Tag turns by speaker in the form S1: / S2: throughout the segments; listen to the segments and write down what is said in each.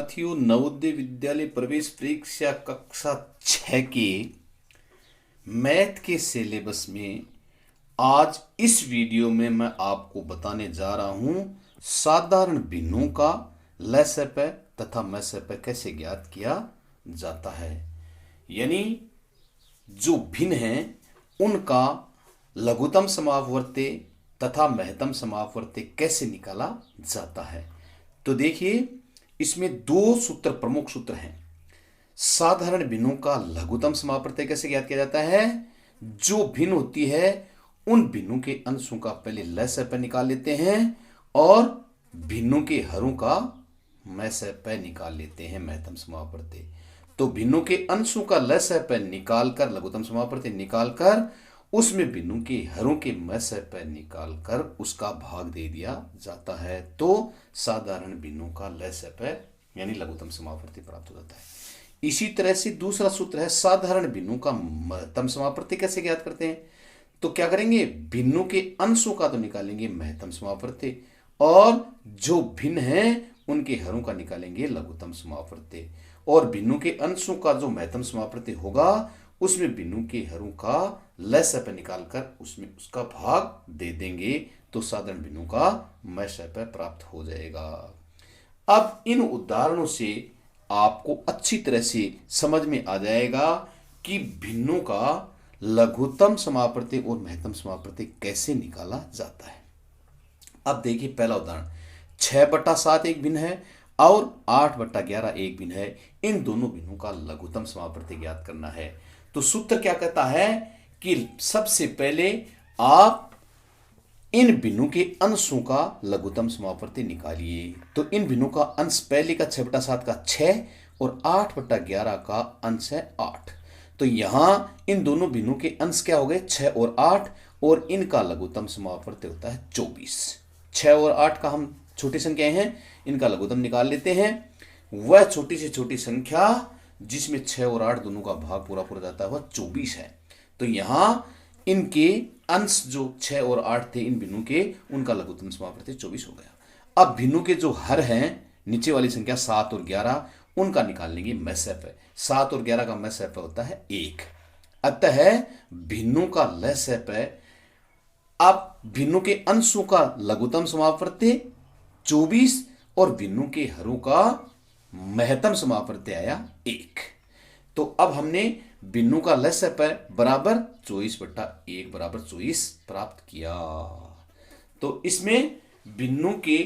S1: साथियों, नवोदय विद्यालय प्रवेश परीक्षा कक्षा 6 के मैथ के सिलेबस में आज इस वीडियो में मैं आपको बताने जा रहा हूं साधारण भिन्नों का लसपय तथा मसपय कैसे ज्ञात किया जाता है। यानी जो भिन्न हैं उनका लघुत्तम समापवर्त्य तथा महत्तम समापवर्त्य कैसे निकाला जाता है। तो देखिए, इसमें दो सूत्र, प्रमुख सूत्र हैं। साधारण भिन्नों का लघुत्तम समापवर्त्य कैसे ज्ञात किया जाता है। जो भिन्न होती है उन भिन्नों के अंशों का पहले लसपय निकाल लेते हैं और भिन्नों के हरों का मसपय निकाल लेते हैं, महत्तम समापवर्त्य। तो भिन्नों के अंशों का लसपय निकालकर, लघुत्तम समापवर्त्य निकालकर, उसमें भिन्नों के हरों के मसपय निकालकर उसका भाग दे दिया जाता है। तो साधारण भिन्नों का लसपय यानी लघुत्तम समापवर्त्य प्राप्त हो जाता है। इसी तरह से दूसरा सूत्र है, साधारण भिन्नों का महत्तम समापवर्त्य कैसे ज्ञात करते हैं। तो क्या करेंगे, भिन्नों के अंशों का तो निकालेंगे महत्तम समापवर्त्य और जो भिन्न हैं उनके हरों का निकालेंगे लघुत्तम समापवर्त्य। और भिन्नों के अंशों का जो महत्तम समापवर्त्य होगा उसमें भिन्नों के हरों का लसपय निकालकर उसमें उसका भाग दे देंगे, तो साधारण भिन्नों का मसपय प्राप्त हो जाएगा। अब इन उदाहरणों से आपको अच्छी तरह से समझ में आ जाएगा कि भिन्नों का लघुत्तम समापवर्त्य और महत्तम समापवर्त्य कैसे निकाला जाता है। अब देखिए, पहला उदाहरण 6/7 एक भिन्न है और 8/11 एक भिन्न है। इन दोनों भिन्नों का लघुत्तम समापवर्त्य ज्ञात करना है। तो सूत्र क्या कहता है कि सबसे पहले आप इन भिन्नों के अंशों का लघुत्तम समापवर्त्य निकालिए। तो इन भिन्नों का अंश पहले का 6/7 का 6 और 8/11 का अंश है 8। तो यहां इन दोनों भिन्नों के अंश क्या हो गए, 6 और 8, और इनका लघुत्तम समापवर्त्य होता है 24। 6 और 8 का हम छोटी संख्याएं हैं, इनका लघुत्तम निकाल लेते हैं। वह छोटी से छोटी संख्या जिसमें 6 और 8 दोनों का भाग पूरा पूरा जाता है वह 24 है। तो यहां इनके अंश जो 6 और 8 थे इन भिन्नों के, उनका लघुत्तम समापवर्त्य 24 हो गया। अब भिन्नों के जो हर हैं, नीचे वाली संख्या 7 और 11, उनका निकाल लेंगे मसपय। 7 और 11 का मसपय होता है 1। अतः भिन्नों का लसपय, अब भिन्नों के अंशों का लघुत्तम समापवर्त्य 24 और भिन्नों के हरों का महत्तम समापवर्त्य आया 1। तो अब हमने भिन्नों का लसपय बराबर 24/1 बराबर 24 प्राप्त किया। तो इसमें भिन्नों के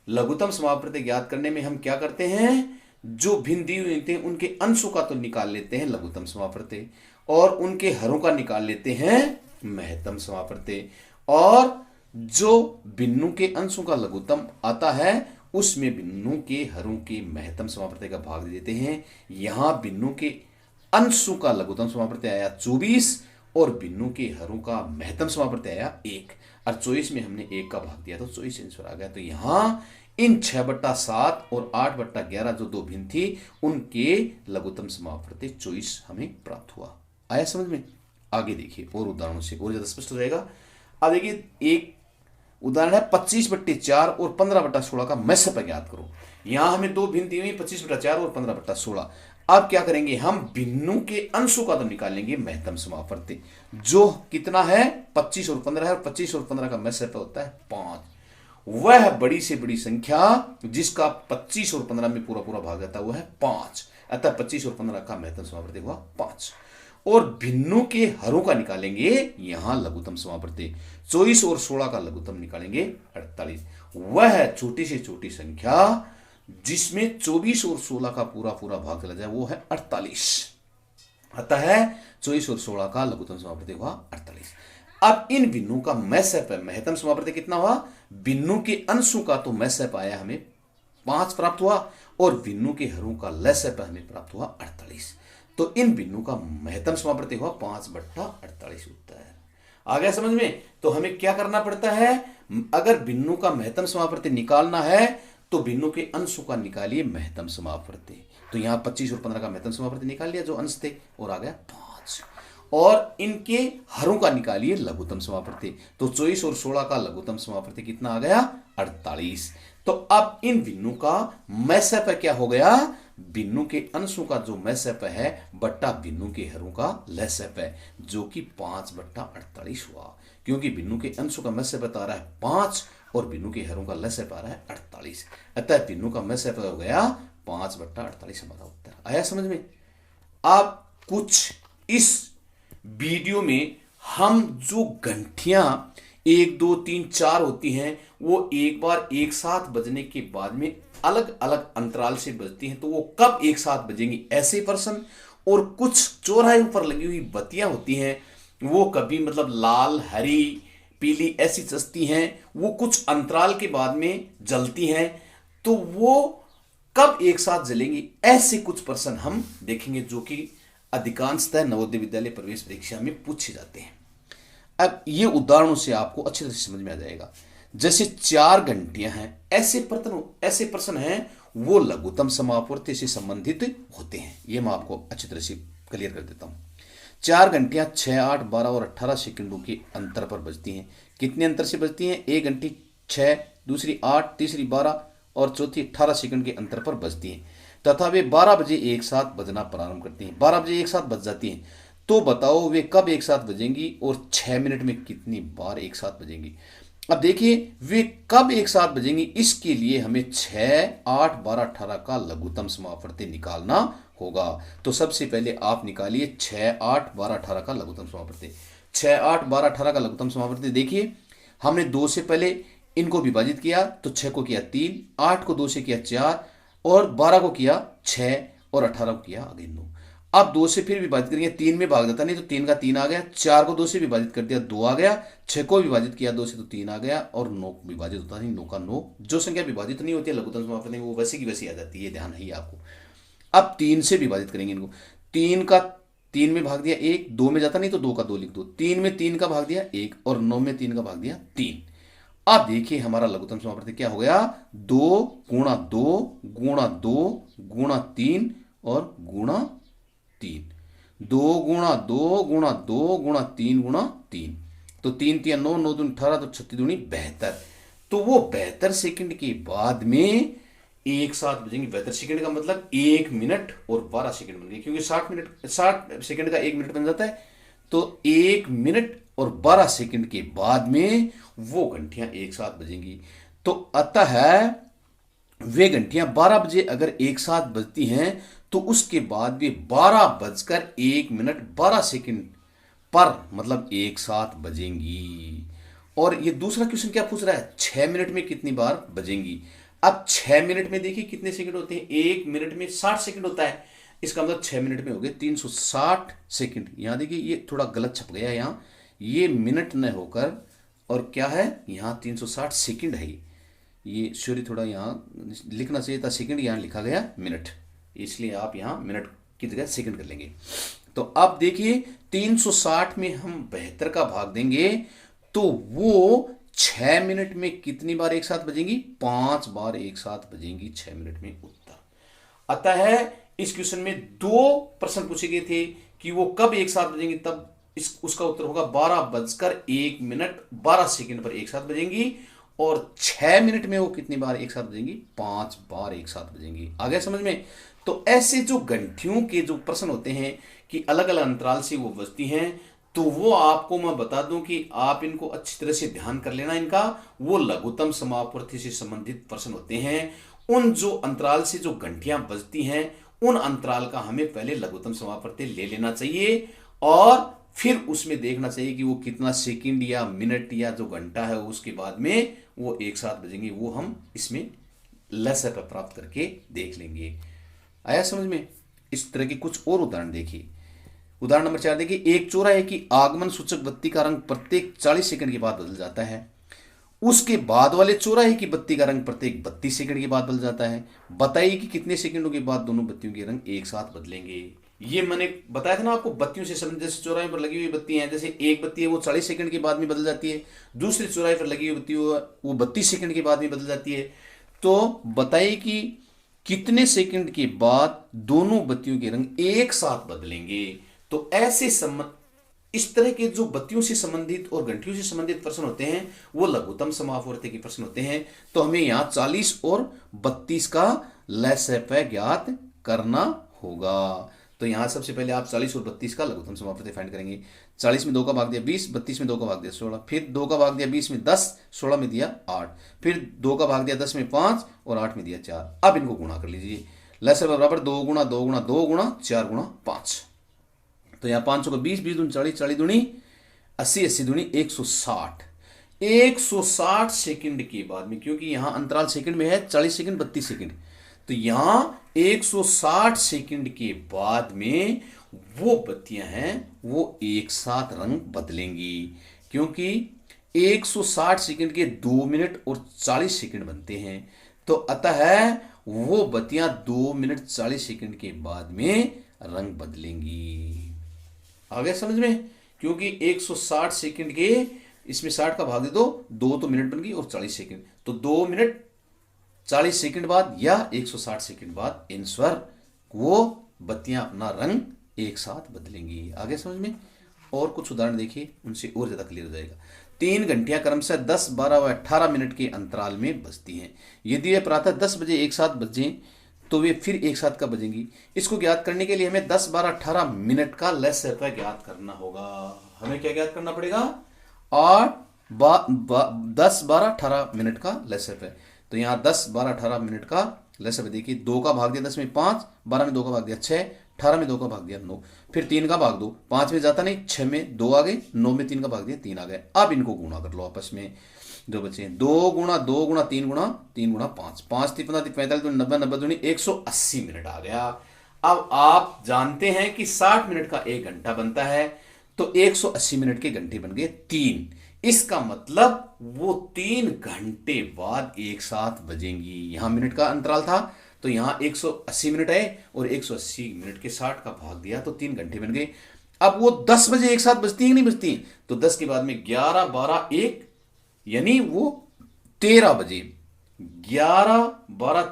S1: लघुत्तम समापवर्त्य ज्ञात करने में हम क्या करते हैं, जो भिन्न दी हुई थे उनके अंशों का तो निकाल लेते हैं लघुत्तम समापवर्त्य और उनके हरों का निकाल लेते हैं महत्तम समापवर्त्य, और जो भिन्नों के अंशों का लघुत्तम आता है उसमें भिन्नों के हरों के महत्तम समापवर्त्य का भाग देते हैं। यहां भिन्नों के अंशों का लघुत्तम समापवर्त्य आया 24 और भिन्नों के हरों का महत्तम समापवर्त्य आया 1, और 24 में हमने 1 का भाग दिया तो 24 आंसर आ गया। तो यहां इन 6/7 और 8/11 जो दो भिन्न थी उनके लघुत्तम समापवर्त्य 24 हमें प्राप्त हुआ। आया समझ में। आगे देखिए, और उदाहरणों से और ज्यादा स्पष्ट हो जाएगा। अब देखिए, एक उदाहरण है 25/4 और 15/16 का मसपय ज्ञात करो। यहां हमें दो भिन्न दी हुई 25/4 और 15/16। अब क्या करेंगे, हम भिन्नों के अंशों का तो निकालेंगे महत्तम समापवर्त्य, जो कितना है 25 और 15 है, और 25 और 15 का मसपय होता है 5। वह बड़ी से बड़ी संख्या जिसका 25 और 15 में पूरा पूरा भाग जाता है वह है 5। अतः 25 और 15 का महत्तम समापवर्त्य हुआ 5। और भिन्नों के हरों का निकालेंगे यहां लघुत्तम समापवर्त्य, 24 और 16 का लघुत्तम निकालेंगे 48। वह छोटी से छोटी संख्या जिसमें 24 और 16 का पूरा पूरा भाग चला जाए वो है 48। अतः 24 और 16 का लघुत्तम समापवर्त्य हुआ 48। अब इन भिन्नों का मसपय, महत्तम समापवर्त्य कितना हुआ, भिन्नों के अंशों का तो मसपय आया हमें 5 प्राप्त हुआ और भिन्नों के हरों का लसपय हमें प्राप्त हुआ 48। तो इन भिन्नों का महत्तम समापवर्त्य हुआ 5/48 उत्तर। आ गया समझ में। तो हमें क्या करना पड़ता है, अगर भिन्नों का महत्तम समापवर्त्य निकालना है तो भिन्नों के अंशों का निकालिए महत्तम समापवर्त्य। तो यहां 25 और 15 का महत्तम समापवर्त्य निकाल लिया जो अंश थे, और आ गया 5। और इनके हरों का निकालिए लघुत्तम समापवर्ती। तो 24 और 16 का लघुत्तम समापवर्ती कितना आ गया? 48। तो अब इन भिन्नों का मैसप क्या हो गया? भिन्नों के अंशों का जो मैसप है बट्टा भिन्नों के हरों का लसप है, जो कि 5/48 हुआ, क्योंकि भिन्नों के अंशों का मैसप आ रहा है 5 और भिन्नों के हरों का लसप आ रहा है 48। अतः भिन्नों का मैसप हो गया 5/48। हमारा उत्तर आया समझ में? आप कुछ इस वीडियो में हम जो घंटियां 1 2 3 4 होती हैं वो एक बार एक साथ बजने के बाद में अलग अलग अंतराल से बजती हैं, तो वो कब एक साथ बजेंगी ऐसे प्रश्न। और कुछ चौराहों पर लगी हुई बत्तियां होती हैं वो कभी मतलब लाल हरी पीली ऐसी चलती हैं, वो कुछ अंतराल के बाद में जलती हैं, तो वो कब एक साथ जलेंगी ऐसे कुछ प्रश्न हम देखेंगे जो कि अधिकांशतः नवोदय विद्यालय प्रवेश परीक्षा में पूछे जाते हैं। अब ये उदाहरणों से आपको अच्छी तरह से समझ में आ जाएगा। जैसे 4 घंटियां हैं, ऐसे प्रश्न हैं वो लघुत्तम समापवर्ती से संबंधित होते हैं। ये मैं आपको अच्छी तरह से क्लियर कर देता हूं। 4 घंटियां 6 8 12 और 18 सेकंडों के अंतर पर बजती हैं। कितने अंतर से बजती हैं? एक घंटी 6, दूसरी 8, तीसरी 12 और चौथी 18 सेकंड के अंतर पर बजती हैं तथा वे 12 बजे एक साथ बजना प्रारंभ करती हैं। 12 बजे एक साथ बज जाती हैं, तो बताओ वे कब एक साथ बजेंगी और 6 मिनट में कितनी बार एक साथ बजेंगी। अब देखिए वे कब एक साथ बजेंगी, इसके लिए हमें 6 8 12 18 का लघुत्तम समापवर्ती निकालना होगा। तो सबसे पहले आप निकालिए 6 8 12 18 का लघुत्तम समापवर्ती। 6 8 12 18 का लघुत्तम समापवर्ती देखिए, हमने 2 से पहले इनको विभाजित किया तो 6 को किया 3, 8 को 2 से किया 4 और 12 को किया 6 और 18 को किया आगे 9। अब 2 से फिर विभाजित करेंगे, 3 में भाग जाता नहीं तो 3 का 3 आ गया, 4 को 2 से विभाजित कर दिया 2 आ गया, 6 को विभाजित किया 2 से तो 3 आ गया और 9 विभाजित होता नहीं 9 का 9। जो संख्या विभाजित नहीं होती है लघुत्तम समापवर्ती वो वैसे की वैसी आ जाती है, ध्यान है आपको। अब 3 से विभाजित करेंगे इनको, 3 का 3 में भाग दिया 1, 2 में जाता नहीं तो 2 का 2 लिख दो, 3 में 3 का भाग दिया 1 और 9 में 3 का भाग दिया 3। अब देखिए हमारा लघुत्तम समापवर्ती क्या हो गया? 2 गुणा 2 गुणा 2 गुणा 3 और गुणा 3। 2 गुणा 2 गुणा 2 गुणा 3 गुणा 3, तो 3 3 9 9 दूनी 18 तो 36 दूनी 72। तो वो 72 सेकंड के बाद में एक साथ बजेंगे। 72 सेकंड का मतलब 1 मिनट और 12 सेकंड बन गए, क्योंकि 60 सेकंड का 1 मिनट बन जाता है। तो 1 मिनट और 12 सेकंड के बाद में वो घंटियां एक साथ बजेंगी। तो अतः वे घंटियां 12 बजे अगर एक साथ बजती हैं तो उसके बाद वे 12 बजकर 1 मिनट 12 सेकंड पर मतलब एक साथ बजेंगी। और ये दूसरा क्वेश्चन क्या पूछ रहा है? 6 मिनट में कितनी बार बजेंगी। अब 6 मिनट में देखिए कितने सेकंड होते हैं? 1 मिनट में 60 सेकंड होता है, इसका मतलब 6 मिनट में हो गए 360 सेकंड। यहां देखिए ये थोड़ा गलत छप गया है, यहां ये मिनट न होकर और क्या है यहां 360 सेकंड है। ये सॉरी थोड़ा यहां लिखना चाहिए था सेकंड, यहां लिखा गया मिनट, इसलिए आप यहां मिनट की जगह सेकंड कर लेंगे। तो अब देखिए 360 में हम 72 का भाग देंगे तो वो 6 मिनट में कितनी बार एक साथ बजेंगी? 5 बार एक साथ बजेंगी 6 मिनट में। उत्तर अतः इस क्वेश्चन में 2 प्रश्न पूछे गए थे कि वो कब एक साथ बजेंगी, तब उसका उत्तर होगा 12 बजकर 1 मिनट 12 सेकंड पर एक साथ बजेंगी और 6 मिनट में वो कितनी बार एक साथ बजेंगी? 5 बार एक साथ बजेंगी। आ गया समझ में? तो ऐसे जो घंटियों के जो प्रश्न होते हैं कि अलग अलग अंतराल से वो बजती हैं, तो वो आपको मैं बता दूं कि आप इनको अच्छी तरह से ध्यान कर लेना। इनका वो लघुत्तम समापवर्ती से संबंधित प्रश्न होते हैं। उन जो अंतराल से जो घंटियां बजती हैं उन अंतराल का हमें पहले लघुत्तम समापवर्ती ले लेना चाहिए और फिर उसमें देखना चाहिए कि वो कितना सेकंड या मिनट या जो घंटा है उसके बाद में वो एक साथ बजेंगे। वो हम इसमें लसर पर प्राप्त करके देख लेंगे। आया समझ में? इस तरह के कुछ और उदाहरण देखिए। उदाहरण नंबर 4 देखिए, एक चौराहे की आगमन सूचक बत्ती का रंग प्रत्येक 40 सेकंड के बाद बदल जाता है। उसके बाद वाले चौराहे की बत्ती का रंग प्रत्येक 32 सेकंड के बाद बदल जाता है। बताइए कि कितने सेकंडों के बाद दोनों बत्तियों के रंग एक साथ बदलेंगे। ये मैंने बताया था ना आपको, बत्तियों से संबंधित। जैसे चौराहे पर लगी हुई बत्ती है, जैसे एक बत्ती है वो 40 सेकंड के बाद में बदल जाती है, दूसरी चौराहे पर लगी हुई बत्ती वो 32 सेकंड के बाद में बदल जाती है। तो बताइए कि कितने सेकंड के बाद दोनों बत्तियों के रंग एक साथ बदलेंगे। तो ऐसे इस तरह के जो बत्तियों से संबंधित और घंटियों से संबंधित प्रश्न होते हैं वो लघुत्तम समापवर्ती के प्रश्न होते हैं। तो हमें यहाँ 40 और 32 का लसपय ज्ञात करना होगा। तो यहाँ सबसे पहले आप 40 और 32 का लघुत्तम समापवर्ती फाइंड करेंगे। 40 में 2 का भाग दिया 20, 32 में 2 का भाग दिया 16, फिर 2 का भाग दिया 20 में 10, 16 में दिया 8, फिर 2 का भाग दिया 10 में 5 और 8 में दिया 4। अब इनको गुणा कर लीजिए। लसपय बराबर 2 गुणा 2 गुणा 2 गुणा 4 गुणा 5। तो यहाँ 500 को 20, 20 दूनी 40, 40 दूनी 80, 80 दूनी 160। 160 सेकंड के बाद में, क्योंकि यहाँ अंतराल सेकंड में है 40 सेकंड 32 सेकंड, तो यहाँ 160 सेकंड के बाद में वो बत्तियां हैं वो एक साथ रंग बदलेंगी। क्योंकि 160 सेकंड के 2 मिनट और 40 सेकंड बनते हैं, तो अतः वो बत्तियां 2 मिनट 40 सेकंड के बाद में रंग बदलेंगी। आ गया समझ में? क्योंकि 160 सेकंड के इसमें 60 का भाग दे दो, 2 तो मिनट बन गई और 40 सेकंड, तो 2 मिनट 40 सेकंड बाद या 160 सेकंड बाद आंसर वो बत्तियां अपना रंग एक साथ बदलेंगी। आगे समझ में? और कुछ उदाहरण देखिए, उनसे और ज्यादा क्लियर हो जाएगा। 3 घंटियां क्रमशः 10, 12 व 18 मिनट के अंतराल में बजती हैं। यदि वे प्रातः 10 बजे एक साथ बजें तो वे फिर एक साथ कब बजेंगी? इसको ज्ञात करने के लिए हमें 10, 12, 18 मिनट का लसपय ज्ञात करना होगा। हमें क्या ज्ञात करना पड़ेगा? 10, 12, 18 मिनट का लसपय। तो यहाँ 10, 12, 18 मिनट का लसपय देखिए। 2 का भाग दिया 10 में 5, 12 में 2 का भाग दिया 6, 18 में 2 का भाग दिया 9, फिर 3 का भाग दो, 5 में जाता नहीं, 6 में 2 आ गए, 9 में 3 का भाग दिया 3 आ गए। अब इनको गुणा कर लो आपस में, जो बचे 2 गुणा 2 गुणा 3 गुणा 3 गुणा 5, 5 3 15 45 90 90 दूनी 180 मिनट आ गया। अब आप जानते हैं कि 60 मिनट का 1 घंटा बनता है, तो 180 मिनट के घंटे बन गए 3। इसका मतलब वो 3 घंटे बाद एक साथ बजेंगी। यहां मिनट का अंतराल था, तो यहां 180 मिनट है और 180 मिनट के 60 का भाग दिया तो 3 घंटे बन गए। अब वो 10 बजे एक साथ बजती है कि नहीं बजती? तो 10 के बाद में 11, 12, 1, यानी वो 13 बजे। 11, 12,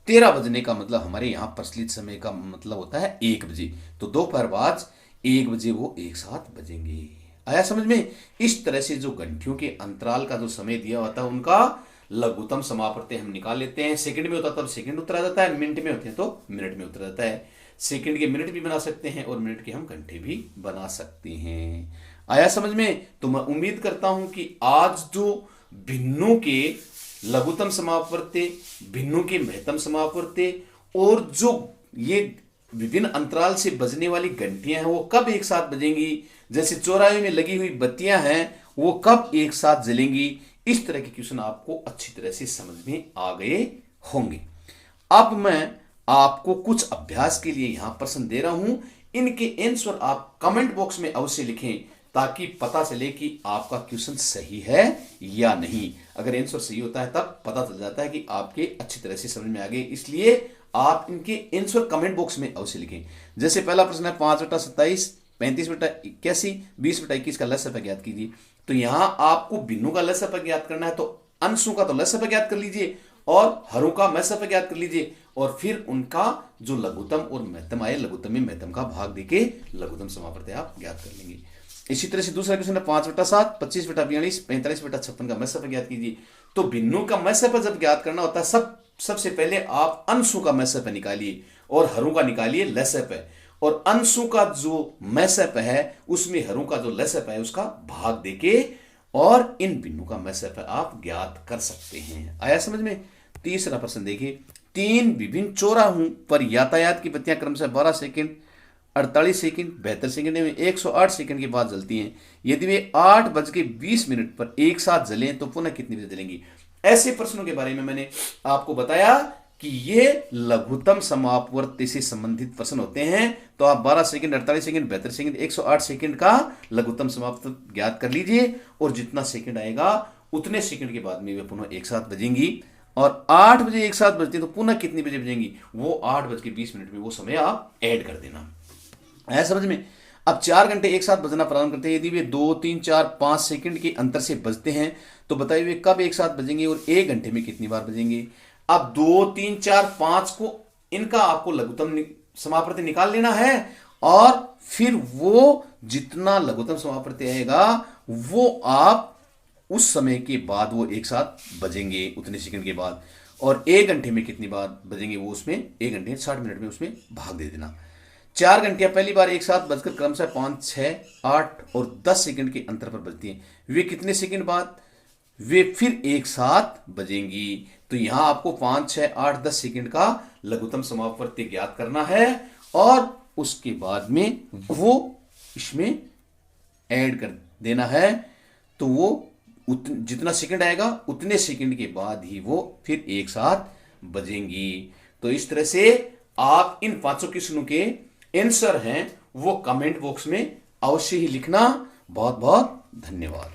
S1: 13 बजने का मतलब हमारे यहां प्रचलित समय का मतलब होता है 1 बजे। तो दोपहर बाद 1 बजे वो एक साथ बजेंगे। आया समझ में? इस तरह से जो घंटियों के अंतराल का जो समय दिया होता है उनका लघुत्तम समापवर्ती हम निकाल लेते हैं। सेकंड में होता है तब सेकंड उत्तर आ जाता है, मिनट में होते हैं तो मिनट में उत्तर आता है। सेकंड के मिनट भी बना सकते हैं और मिनट के हम घंटे भी बना सकते हैं। आया समझ में? तो मैं उम्मीद करता हूं कि आज जो भिन्नों के लघुत्तम समापवर्ती, भिन्नों के महत्तम समापवर्ती और जो ये विभिन्न अंतराल से बजने वाली घंटियां हैं वो कब एक साथ बजेंगी, जैसे चौराहे में लगी हुई बत्तियां हैं वो कब एक साथ जलेंगी, इस तरह के क्वेश्चन आपको अच्छी तरह से समझ में आ गए होंगे। अब मैं आपको कुछ अभ्यास के लिए यहां प्रश्न दे रहा हूं, इनके आंसर आप कमेंट बॉक्स में अवश्य लिखें ताकि पता चले कि आपका क्वेश्चन सही है या नहीं। अगर आंसर सही होता है तब पता चल जाता है कि आपके अच्छी तरह से समझ में आ गए, इसलिए आप इनके आंसर कमेंट बॉक्स में अवश्य लिखें। जैसे पहला प्रश्न है 5/27, 35/81, 20/21 का लसपय ज्ञात कीजिए। तो यहां आपको भिन्नों का लसपय ज्ञात करना है, तो अंशों का तो लसपय ज्ञात कर लीजिए और हरों का महत्तम ज्ञात कर लीजिए और फिर उनका जो लघुत्तम और महत्तम आए, लघुत्तम में महत्तम का भाग देके लघुत्तम समापवर्ती आप ज्ञात कर लेंगे। इसी तरह से दूसरा क्वेश्चन है 5/7, 25/42, 45/56 का महत्तम ज्ञात कीजिए। तो भिन्नों का महत्तम जब ज्ञात करना होता है सबसे पहले आप अंशों का महत्तम निकालिए और हरों का निकालिए लसपय, और अंशों का जो महत्तम है उसमें हरों का जो लसपय है उसका भाग देके और इन भिन्नों का महत्तम आप ज्ञात कर सकते हैं। आया समझ में? तीसरा प्रश्न देखिए, 3 विभिन्न चौराहों पर यातायात की बत्तियां क्रमशः 12 सेकंड, 48 सेकंड, 72 सेकंड में 108 सेकंड के बाद जलती हैं। यदि वे 8:20 पर एक साथ जलें तो पुनः कितनी बजे जलेंगी? ऐसे प्रश्नों के बारे में मैंने आपको बताया कि ये लघुत्तम समापवर्ती से संबंधित प्रश्न होते हैं। तो आप 12 सेकंड, 48 सेकंड, 72 सेकंड, 108 सेकंड का लघुत्तम समापवर्ती ज्ञात कर लीजिए और जितना सेकंड आएगा उतने सेकंड के बाद में वे पुनः एक साथ बजेंगी। और 8 बजे एक साथ बजती है तो पुनः कितनी बजे बजेंगी? वो 8:20 में वो समय आप ऐड कर देना। है समझ में? अब 4 घंटे एक साथ बजना प्रारंभ करते हैं। यदि वे 2, 3, 4, 5 सेकंड के अंतर से बजते हैं तो बताइए वे कब एक साथ बजेंगे और 1 घंटे में कितनी बार बजेंगे? अब 2, 3, 4, 5 को इनका आपको लघुत्तम समापवर्ती निकाल लेना है और फिर वो जितना लघुत्तम समापवर्ती आएगा वो आप उस समय के बाद वो एक साथ बजेंगे उतने सेकंड के बाद। और 1 घंटे में कितनी बार बजेंगे वो उसमें 1 घंटे 60 मिनट में उसमें भाग दे देना। 4 घंटियां पहली बार एक साथ बजकर क्रमशः 5, 6, 8 और 10 सेकंड के अंतर पर बजती हैं। वे कितने सेकंड बाद वे फिर एक साथ बजेंगी। तो यहां आपको 5, 6, 8, 10 सेकंड का लघुत्तम समापवर्ती ज्ञात करना है और उसके बाद में वो इसमें ऐड कर देना है। तो वो जितना सेकंड आएगा उतने सेकंड के बाद ही वो फिर एक साथ बजेंगी। तो इस तरह से आप इन 500 क्वेश्चनों के आंसर हैं वो कमेंट बॉक्स में अवश्य ही लिखना। बहुत बहुत धन्यवाद।